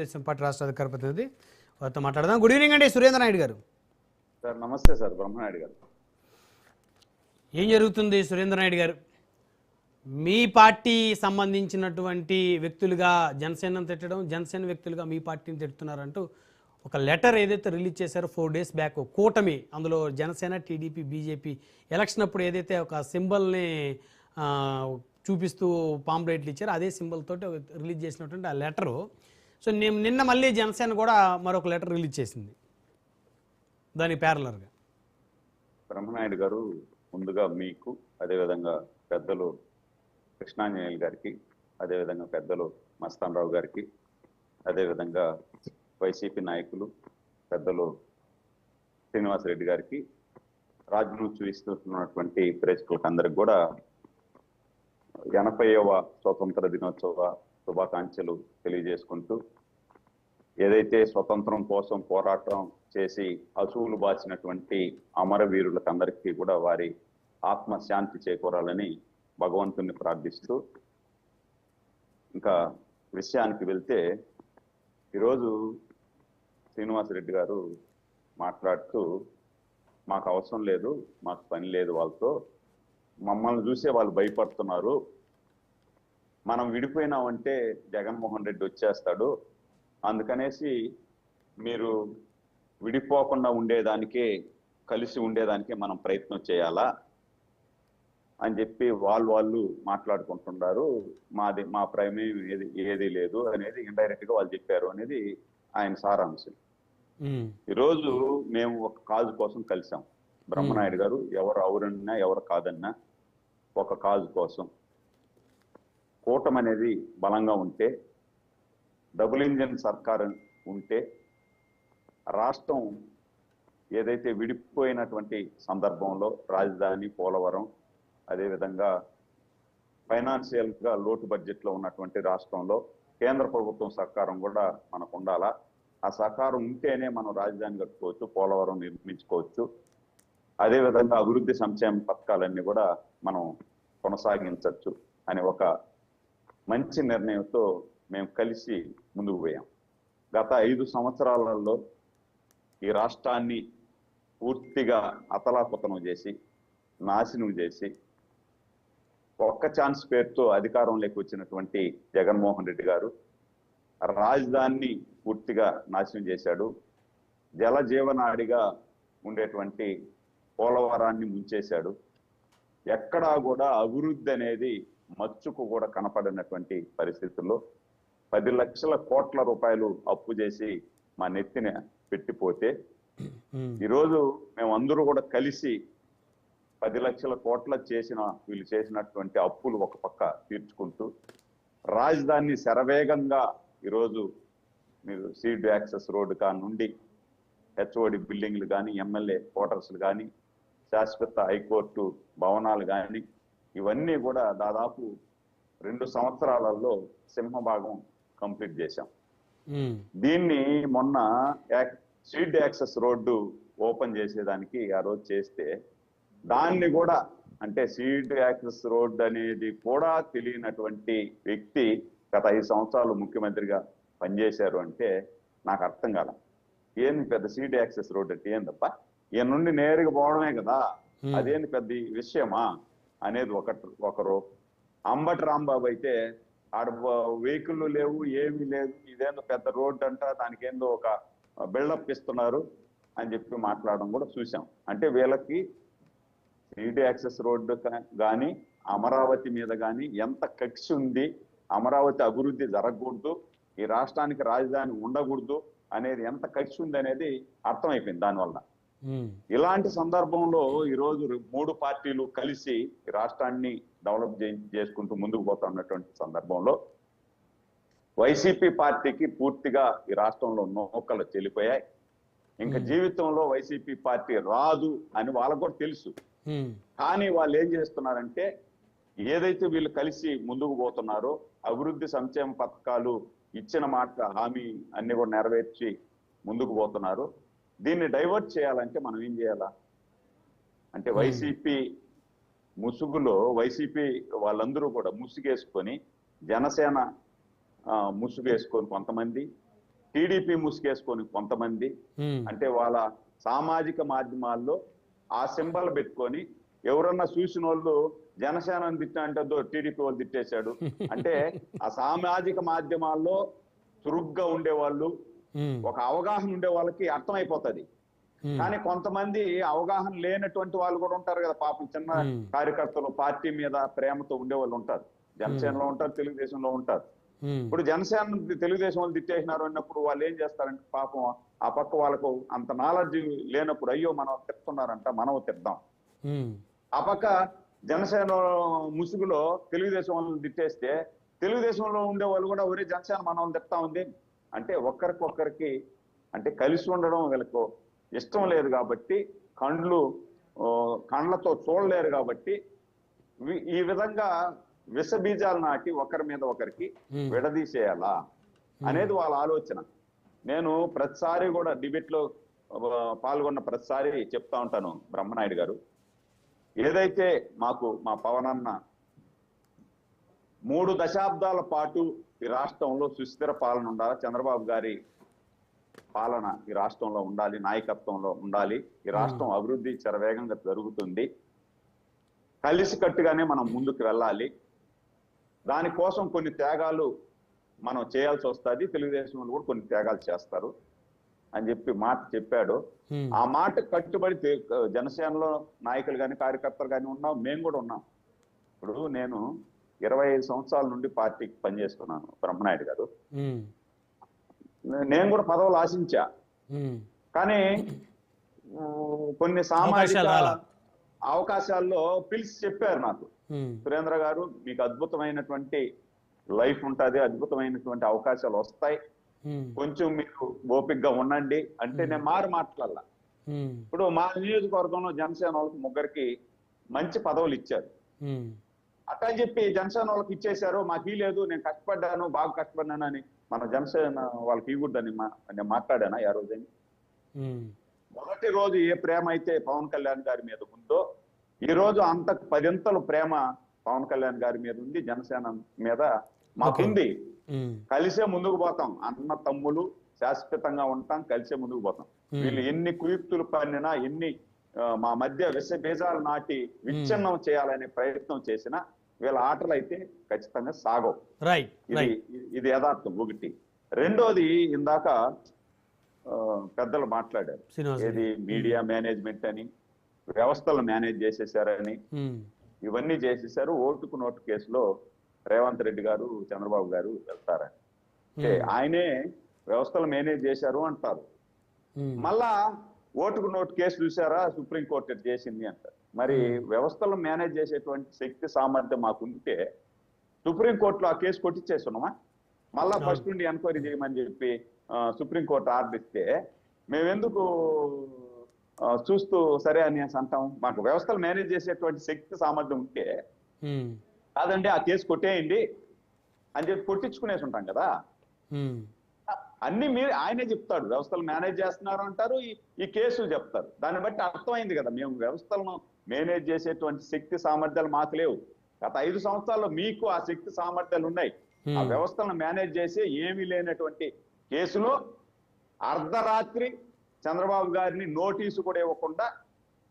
దేశం పార్టీ రాష్ట్ర అధికార ప్రతినిధి వారితో మాట్లాడదాం. గుడ్ ఈవినింగ్ అండి సురేంద్ర నాయుడు గారు. సార్ నమస్తే సార్. బ్రహ్మనాయుడు గారు, ఏం జరుగుతుంది సురేంద్ర నాయుడు గారు? మీ పార్టీ సంబంధించినటువంటి వ్యక్తులుగా జనసేనను తిట్టడం, జనసేన వ్యక్తులుగా మీ పార్టీని తిడుతున్నారంటూ ఒక లెటర్ ఏదైతే రిలీజ్ చేశారో 4 days బ్యాక్, కూటమి, అందులో జనసేన, టీడీపీ, బీజేపీ ఎలక్షన్ అప్పుడు ఏదైతే ఒక సింబల్ని చూపిస్తూ పాంప్లెట్లు ఇచ్చారో అదే సింబల్ తోటి రిలీజ్ చేసినటువంటి ఆ లెటరు. సో నిన్న మళ్ళీ జనసేన కూడా మరొక లెటర్ రిలీజ్ చేసింది దానికి ప్యారలర్గా. బ్రహ్మనాయుడు గారు, ముందుగా మీకు, అదేవిధంగా పెద్దలు కృష్ణాంజనేయులు గారికి, అదేవిధంగా పెద్దలు మస్తాన్ రావు గారికి, అదేవిధంగా వైసీపీ నాయకులు పెద్దలు శ్రీనివాసరెడ్డి గారికి, రాజ్ను చూపిస్తున్నటువంటి ప్రేక్షకులకు అందరికి కూడా 80వ స్వతంత్ర దినోత్సవ శుభాకాంక్షలు తెలియజేసుకుంటూ, ఏదైతే స్వతంత్రం కోసం పోరాటం చేసి అసూలు బాసినటువంటి అమరవీరులకు అందరికీ కూడా వారి ఆత్మశాంతి చేకూరాలని భగవంతుని ప్రార్థిస్తూ, ఇంకా విషయానికి వెళ్తే, ఈరోజు శ్రీనివాసరెడ్డి గారు మాట్లాడుతూ, మాకు అవసరం లేదు, మాకు పని లేదు వాళ్ళతో, మమ్మల్ని చూసే వాళ్ళు భయపడుతున్నారు, మనం విడిపోయినామంటే జగన్మోహన్ రెడ్డి వచ్చేస్తాడు, అందుకనేసి మీరు విడిపోకుండా ఉండేదానికే, కలిసి ఉండేదానికే మనం ప్రయత్నం చేయాలా అని చెప్పి వాళ్ళు మాట్లాడుకుంటున్నారు. మా ప్రమేయం ఏది లేదు అనేది ఇండైరెక్ట్ గా వాళ్ళు చెప్పారు అనేది ఆయన సారాంశం. ఈరోజు మేము ఒక కాజు కోసం కలిసాం. బ్రహ్మనాయుడు గారు, ఎవరు అవురన్నా ఎవరు కాదన్నా ఒక కాజు కోసం. కూటమి అనేది బలంగా ఉంటే, డబుల్ ఇంజన్ సర్కార్ ఉంటే, రాష్ట్రం ఏదైతే విడిపోయినటువంటి సందర్భంలో రాజధాని, పోలవరం, అదేవిధంగా ఫైనాన్షియల్ గా లోటు బడ్జెట్ లో ఉన్నటువంటి రాష్ట్రంలో కేంద్ర ప్రభుత్వం సహకారం కూడా మనకు ఉండాలా. ఆ సహకారం ఉంటేనే మనం రాజధాని కట్టుకోవచ్చు, పోలవరం నిర్మించుకోవచ్చు, అదేవిధంగా అభివృద్ధి సంక్షేమ పథకాలన్నీ కూడా మనం కొనసాగించవచ్చు అనే ఒక మంచి నిర్ణయంతో మేము కలిసి ముందుకు పోయాం. గత 5 సంవత్సరాలలో ఈ రాష్ట్రాన్ని పూర్తిగా అతలాకుతలం చేసి, నాశనం చేసి, ఒక్క ఛాన్స్ పేరుతో అధికారంలోకి వచ్చినటువంటి జగన్మోహన్ రెడ్డి గారు రాజధానిని పూర్తిగా నాశనం చేశాడు. జలజీవనాడిగా ఉండేటువంటి పోలవరాన్ని ముంచేశాడు. ఎక్కడా కూడా అభివృద్ధి అనేది మచ్చుకు కూడా కనపడినటువంటి పరిస్థితుల్లో 10 లక్షల కోట్ల రూపాయలు అప్పు చేసి మా నెత్తిన పెట్టిపోతే, ఈరోజు మేమందరూ కూడా కలిసి 10 లక్షల కోట్ల వీళ్ళు చేసినటువంటి అప్పులు ఒక పక్క తీర్చుకుంటూ, రాజధానిని శరవేగంగా ఈరోజు మీరు సీడ్ యాక్సెస్ రోడ్డు నుండి హెచ్ఓడి బిల్డింగ్లు కానీ, ఎమ్మెల్యే క్వార్టర్స్లు కానీ, శాశ్వత హైకోర్టు భవనాలు కానీ, ఇవన్నీ కూడా దాదాపు 2 సంవత్సరాలలో సింహభాగం కంప్లీట్ చేశాం. దీన్ని మొన్న సీడ్ యాక్సెస్ రోడ్డు ఓపెన్ చేసేదానికి ఆ రోజు చేస్తే, దాన్ని కూడా, అంటే సీడ్ యాక్సెస్ రోడ్ అనేది కూడా తెలియనటువంటి వ్యక్తి గత 5 సంవత్సరాలు ముఖ్యమంత్రిగా పనిచేశారు అంటే నాకు అర్థం కాల. ఏంది పెద్ద సీడ్ యాక్సెస్ రోడ్ అంటే ఏందప్ప, ఈయన నుండి నేరుగా పోవడమే కదా, అదేంది పెద్ద విషయమా అనేది ఒకరు. అంబటి రాంబాబు అయితే ఆడ వెహికల్ లేవు, ఏమీ లేదు, ఇదేందో పెద్ద రోడ్ అంట, దానికి ఏందో ఒక బిల్డప్ ఇస్తున్నారు అని చెప్పి మాట్లాడడం కూడా చూసాం. అంటే వీళ్ళకి సీడ్ యాక్సెస్ రోడ్డు కానీ, అమరావతి మీద కానీ ఎంత కక్ష ఉంది, అమరావతి అభివృద్ధి జరగకూడదు, ఈ రాష్ట్రానికి రాజధాని ఉండకూడదు అనేది ఎంత కక్ష ఉంది అనేది అర్థమైపోయింది దానివల్ల. ఇలాంటి సందర్భంలో ఈరోజు 3 పార్టీలు కలిసి ఈ రాష్ట్రాన్ని డెవలప్ చేసుకుంటూ ముందుకు పోతున్నటువంటి సందర్భంలో వైసీపీ పార్టీకి పూర్తిగా ఈ రాష్ట్రంలో నౌకలు చెల్లిపోయాయి. ఇంకా జీవితంలో వైసీపీ పార్టీ రాదు అని వాళ్ళకు కూడా తెలుసు. కానీ వాళ్ళు ఏం చేస్తున్నారంటే, ఏదైతే వీళ్ళు కలిసి ముందుకు పోతున్నారో, అభివృద్ధి సంక్షేమ పథకాలు ఇచ్చిన మాట హామీ అన్ని కూడా నెరవేర్చి ముందుకు పోతున్నారు. దీన్ని డైవర్ట్ చేయాలంటే మనం ఏం చేయాలా అంటే, వైసీపీ ముసుగులో వైసీపీ వాళ్ళందరూ కూడా ముసుగేసుకొని, జనసేన ముసుగేసుకొని కొంతమంది, టీడీపీ ముసుగేసుకొని కొంతమంది, అంటే వాళ్ళ సామాజిక మాధ్యమాల్లో ఆ సింబల్ పెట్టుకొని ఎవరన్నా చూసిన వాళ్ళు జనసేన తిట్టా అంటే టీడీపీ వాళ్ళు తిట్టేశాడు అంటే ఆ సామాజిక మాధ్యమాల్లో చురుగ్గా ఉండేవాళ్ళు, ఒక అవగాహన ఉండే వాళ్ళకి అర్థమైపోతుంది. కానీ కొంతమంది అవగాహన లేనటువంటి వాళ్ళు కూడా ఉంటారు కదా పాపం, చిన్న కార్యకర్తలు, పార్టీ మీద ప్రేమతో ఉండే వాళ్ళు ఉంటారు. జనసేనలో ఉంటారు, తెలుగుదేశంలో ఉంటారు. ఇప్పుడు జనసేన తెలుగుదేశం వాళ్ళు తిట్టేసినారు అన్నప్పుడు వాళ్ళు ఏం చేస్తారంటే పాపం ఆ పక్క వాళ్ళకు అంత నాలెడ్జ్ లేనప్పుడు అయ్యో మనం తిడుతున్నారంట, మనం తిడదాం. ఆ పక్క జనసేన ముసుగులో తెలుగుదేశం వాళ్ళని తిట్టేస్తే తెలుగుదేశంలో ఉండే వాళ్ళు కూడా ఒరే జనసేన మన వాళ్ళు తిడతా ఉంది అంటే ఒక్కరికొక్కరికి అంటే కలిసి ఉండడం వీళ్ళకు ఇష్టం లేదు కాబట్టి, కండ్లతో చూడలేరు కాబట్టి ఈ విధంగా విష బీజాలు నాటి ఒకరి మీద ఒకరికి విడదీసేయాలా అనేది వాళ్ళ ఆలోచన. నేను ప్రతిసారి కూడా డిబేట్ లో పాల్గొన్న ప్రతిసారి చెప్తా ఉంటాను, బ్రహ్మనాయుడు గారు ఏదైతే మాకు మా పవన్ అన్న 3 దశాబ్దాల పాటు ఈ రాష్ట్రంలో సుస్థిర పాలన ఉండాలి, చంద్రబాబు గారి పాలన ఈ రాష్ట్రంలో ఉండాలి, నాయకత్వంలో ఉండాలి, ఈ రాష్ట్రం అభివృద్ధి శరవేగంగా జరుగుతుంది, కలిసికట్టుగానే మనం ముందుకు వెళ్ళాలి, దానికోసం కొన్ని త్యాగాలు మనం చేయాల్సి వస్తుంది, తెలుగుదేశం వాళ్ళు కూడా కొన్ని త్యాగాలు చేస్తారు అని చెప్పి మాట చెప్పాడు. ఆ మాట కట్టుబడి జనసేనలో నాయకులు కానీ కార్యకర్తలు కానీ ఉన్నాం, మేము కూడా ఉన్నాం. ఇప్పుడు నేను 25 సంవత్సరాల నుండి పార్టీకి పనిచేస్తున్నాను బ్రహ్మనాయుడు గారు. నేను కూడా పదవులు ఆశించా, కానీ కొన్ని సామాజిక అవకాశాల్లో పిలిచి చెప్పారు నాకు, సురేంద్ర గారు మీకు అద్భుతమైనటువంటి లైఫ్ ఉంటుంది, అద్భుతమైనటువంటి అవకాశాలు వస్తాయి, కొంచెం మీరు ఓపికగా ఉండండి అంటే నేను మాట్లాడాల. ఇప్పుడు మా నియోజకవర్గంలో జనసేన వాళ్ళకి 3కి మంచి పదవులు ఇచ్చారు. అట్లా అని చెప్పి జనసేన వాళ్ళకి ఇచ్చేశారు, మాకు లేదు, నేను కష్టపడ్డాను, బాగా కష్టపడ్డాను అని మన జనసేన వాళ్ళకి ఇవ్వద్దని నేను మాట్లాడానా ఆ రోజని? మొదటి రోజు ఏ ప్రేమ అయితే పవన్ కళ్యాణ్ గారి మీద ఉందో ఈ రోజు అంత 10 ప్రేమ పవన్ కళ్యాణ్ గారి మీద ఉంది, జనసేన మీద మాకుంది. కలిసే ముందుకు పోతాం, అన్న తమ్ములు శాశ్వతంగా ఉంటాం, కలిసే ముందుకు పోతాం. వీళ్ళు ఎన్ని కుయుక్తులు పన్నినా, ఎన్ని మా మధ్య విష బీజాలు నాటి విచ్ఛిన్నం చేయాలనే ప్రయత్నం చేసినా వీళ్ళ ఆటలు అయితే ఖచ్చితంగా సాగవు. ఇది యథార్థం. ఒకటి. రెండోది, ఇందాక పెద్దలు మాట్లాడారు, ఏది మీడియా మేనేజ్మెంట్ అని, వ్యవస్థలు మేనేజ్ చేసేసారని, ఇవన్నీ చేసేసారు. ఓటుకు నోటు కేసులో రేవంత్ రెడ్డి గారు, చంద్రబాబు గారు వెళ్తారని, ఆయనే వ్యవస్థలు మేనేజ్ చేశారు అంటారు. మళ్ళా ఓటుకు నోటు కేసు చూసారా, సుప్రీంకోర్టు చేసింది అంటారు. మరి వ్యవస్థలు మేనేజ్ చేసేటువంటి శక్తి సామర్థ్యం మాకుంటే సుప్రీంకోర్టులో ఆ కేసు కొట్టించేస్తున్నామా? మళ్ళా ఫస్ట్ నుండి ఎంక్వైరీ చేయమని చెప్పి సుప్రీంకోర్టు ఆర్డర్ ఇస్తే మేమెందుకు చూస్తూ సరే అని అంటాం? మాకు వ్యవస్థలు మేనేజ్ చేసేటువంటి శక్తి సామర్థ్యం ఉంటే కాదండి ఆ కేసు కొట్టేయండి అని చెప్పి కొట్టించుకునేసి ఉంటాం కదా. అన్ని మీరు ఆయనే చెప్తాడు, వ్యవస్థలు మేనేజ్ చేస్తున్నారు అంటారు, ఈ కేసు చెప్తారు. దాన్ని బట్టి అర్థమైంది కదా, మేము వ్యవస్థలను మేనేజ్ చేసేటువంటి శక్తి సామర్థ్యాలు మాకు లేవు. గత 5 సంవత్సరాల్లో మీకు ఆ శక్తి సామర్థ్యాలు ఉన్నాయి. ఆ వ్యవస్థలను మేనేజ్ చేసి ఏమీ లేనటువంటి కేసులో అర్ధరాత్రి చంద్రబాబు గారిని నోటీసు కూడా ఇవ్వకుండా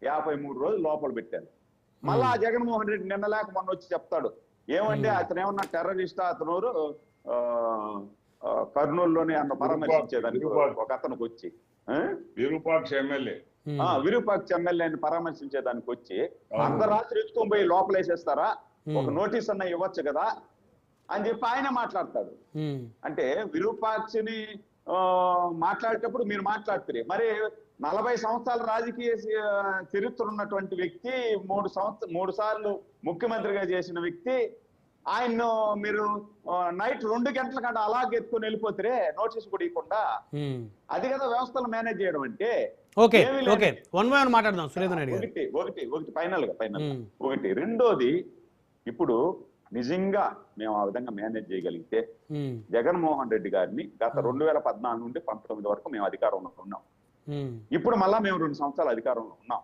53 రోజులు లోపల పెట్టారు. మళ్ళా జగన్మోహన్ రెడ్డి నిన్న లేక మొన్న వచ్చి చెప్తాడు, ఏమంటే అతను ఏమన్నా టెర్రరిస్టా, అతను కర్నూలులోనే అన్న పరామర్శించేదానికి ఒక అతనికి వచ్చి విరూపాక్ష ఎమ్మెల్యేని పరామర్శించేదానికి వచ్చి అర్ధరాత్రి ఎత్తుకొని పోయి లోపలేసేస్తారా, ఒక నోటీస్ అన్న ఇవ్వచ్చు కదా అని చెప్పి ఆయన మాట్లాడతాడు. అంటే విరూపాక్షని మాట్లాడేటప్పుడు మీరు మాట్లాడుతారు. మరి 40 సంవత్సరాల రాజకీయ చరిత్ర ఉన్నటువంటి వ్యక్తి, 3 సార్లు ముఖ్యమంత్రిగా చేసిన వ్యక్తి, ఆయన్ను మీరు నైట్ 2 గంటల కంటే అలాగే ఎత్తుకొని వెళ్ళిపోతారే నోటీస్ కూడా ఇవ్వకుండా. అది కదా వ్యవస్థలు మేనేజ్ చేయడం అంటే. ఒకటి ఫైనల్ గా ఒకటి. రెండోది, ఇప్పుడు నిజంగా మేము ఆ విధంగా మేనేజ్ చేయగలిగితే జగన్మోహన్ రెడ్డి గారిని గత 2014 నుండి 19 వరకు మేము అధికారంలో ఉన్నాం. ఇప్పుడు మళ్ళా మేము 2 సంవత్సరాలు అధికారంలో ఉన్నాం.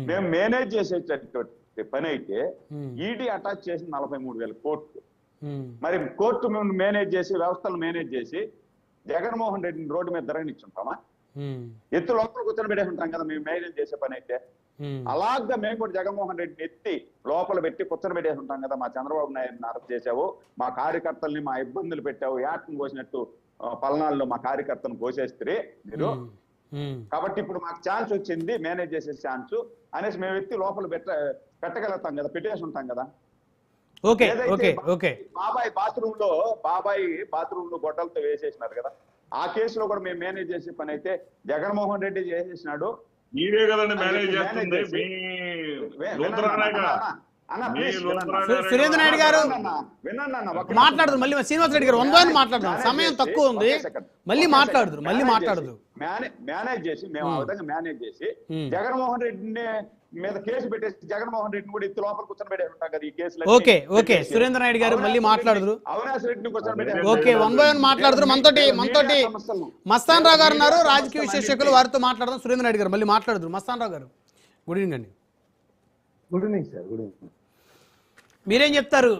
మేము మేనేజ్ చేసేటటువంటి పని అయితే ఈడీ అటాచ్ చేసిన 43,000 కోట్లు. మరి కోర్టు మేము మేనేజ్ చేసి, వ్యవస్థలు మేనేజ్ చేసి జగన్మోహన్ రెడ్డిని రోడ్డు మీద తిరగనిచ్చుంటామా? ఎత్తు లోపల కూర్చొని పెట్టేసి ఉంటాం కదా మేము మేనేజ్ చేసే పని అయితే. అలాగా మేము కూడా జగన్మోహన్ రెడ్డిని ఎత్తి లోపల పెట్టి కూర్చొని పెట్టేసి ఉంటాం కదా. మా చంద్రబాబు నాయుడుని అరెస్ట్ చేసావు, మా కార్యకర్తల్ని మా ఇబ్బందులు పెట్టావు, యాట్ను కోసినట్టు పల్నాడులో మా కార్యకర్తను కోసేస్తే మీరు. కాబట్టి ఇప్పుడు మాకు ఛాన్స్ వచ్చింది మేనేజ్ చేసే ఛాన్స్ అనేసి మేము ఎత్తి లోపల పెట్టగలుగుతాం కదా, పెట్టేసి ఉంటాం కదా. Okay okay okay. బాబాయ్ బాత్రూమ్ లో గొడ్డలతో వేసేసినారు కదా, ఆ కేసులో కూడా మేము మేనేజ్ చేసే పని అయితే జగన్మోహన్ రెడ్డి చేసేసినాడు. మీరే కదండి మేనేజ్ చేస్తుంది. సురేంద్ర నాయుడు గారు మాట్లాడదు, మళ్ళీ శ్రీనివాస్ రెడ్డి గారు 100 మాట్లాడదాం, సమయం తక్కువ ఉంది, మళ్ళీ మాట్లాడదు మేనేజ్ చేసి మేము ఆ విధంగా మేనేజ్ చేసి జగన్మోహన్ రెడ్డిని మీద కేసు పెట్టేసి జగన్మోహన్ రెడ్డిని కూడా ఎత్తి లోపల కూర్చొని పెట్టేసి ఉంటాం కదా ఈ కేసులో. ఓకే ఓకే సురేంద్ర నాయుడు గారు మళ్ళీ మాట్లాడదు. అవినాష్ రెడ్డిని కూర్చొని పెట్టేసి ఓకే 1 మాట్లాడదు. మనతోటి మస్తాన్ రావు గారు ఉన్నారు, రాజకీయ విశ్లేషకులు, వారితో మాట్లాడదాం. సురేంద్ర నాయుడు గారు మళ్ళీ మాట్లాడదు. మస్తాన్ రావు గారు గుడ్ ఈవినింగ్ అండి. Good evening sir. Good evening. మీరేం చెప్తారు?